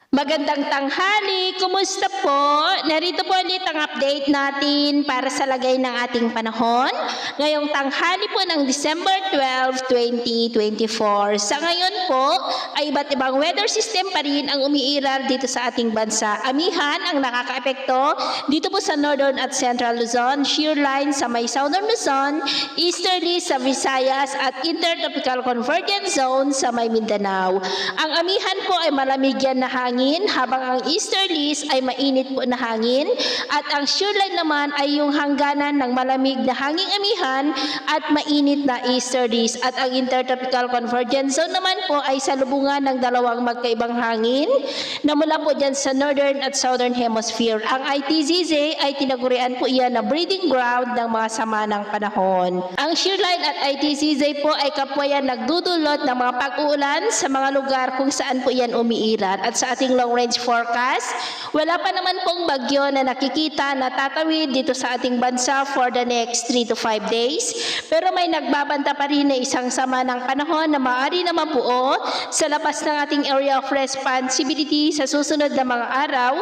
Magandang tanghali, kumusta po? Narito po ulit ang update natin para sa lagay ng ating panahon ngayong tanghali po ng December 12, 2024. Sa ngayon po ay iba't ibang weather system pa rin ang umiiral dito sa ating bansa. Amihan ang nakakaepekto dito po sa Northern at Central Luzon, shear line sa may Southern Luzon, easterly sa Visayas at intertropical convergence zone sa may Mindanao. Ang amihan po ay malamig yan na hangin habang ang easterlies ay mainit po na hangin at ang shear line naman ay yung hangganan ng malamig na hanging amihan at mainit na easterlies at ang intertropical convergence zone naman po ay salubungan ng dalawang magkaibang hangin na mula po dyan sa northern at southern hemisphere. Ang ITZZ ay tinagurian po iyan na breeding ground ng mga sama ng panahon. Ang shear line at ITZZ po ay kapwa yan nagdudulot ng mga pag-uulan sa mga lugar kung saan po yan umiiral. At sa ating long range forecast, wala pa naman pong bagyo na nakikita na tatawid dito sa ating bansa for the next 3 to 5 days. Pero may nagbabanta pa rin na isang sama ng panahon na maaari na mabuo sa labas ng ating area of responsibility sa susunod na mga araw.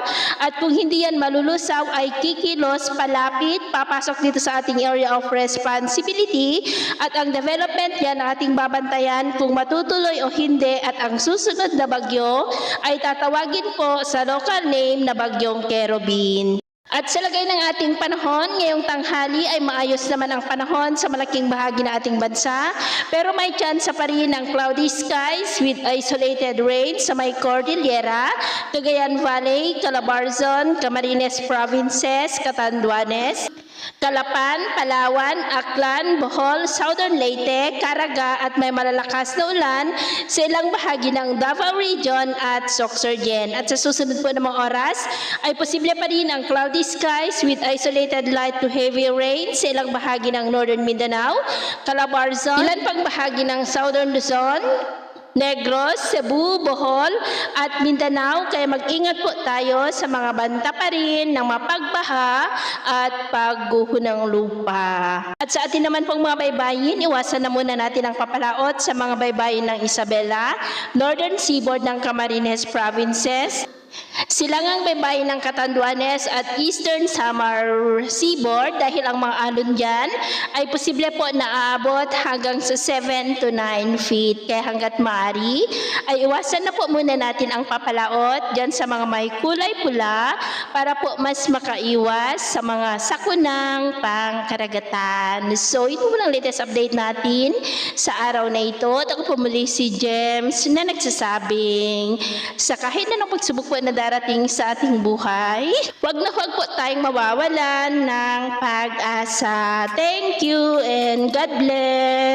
At kung hindi yan malulusaw ay kikilos palapit, papasok dito sa ating area of responsibility at ang development yan ang ating babantayan kung matutuloy o hindi at ang susunod na bagyo ay tatawagin po sa local name na Bagyong Kerubin. At sa lagay ng ating panahon, ngayong tanghali ay maayos naman ang panahon sa malaking bahagi ng ating bansa. Pero may chance pa rin ng cloudy skies with isolated rain sa may Cordillera, Cagayan Valley, Calabarzon, Camarines Provinces, Catanduanes, Calapan, Palawan, Aklan, Bohol, Southern Leyte, Caraga at may malalakas na ulan sa ilang bahagi ng Davao Region at Sorsogon. At sa susunod po ng mga oras ay posible pa rin ang cloudy skies with isolated light to heavy rain sa ilang bahagi ng Northern Mindanao, Calabarzon, ilan pang bahagi ng Southern Luzon, Negros, Cebu, Bohol at Mindanao, kaya mag-ingat po tayo sa mga banta pa rin ng mapagbaha at pagguho ng lupa. At sa atin naman pong mga baybayin, iwasan na muna natin ang papalaot sa mga baybayin ng Isabela, Northern Seaboard ng Camarines Provinces, silangang baybayin ng Catanduanes at Eastern Samar Seaboard dahil ang mga alon dyan ay posible po na aabot hanggang sa 7 to 9 feet. Kaya hanggat maaari ay iwasan na po muna natin ang papalaot dyan sa mga may kulay pula para po mas makaiwas sa mga sakunang pangkaragatan. So ito po ang latest update natin sa araw na ito. At ako po muli si James na nagsasabing sa kahit na ng pagsubok po na darating sa ating buhay, wag po tayong mawawalan ng pag-asa. Thank you and God bless.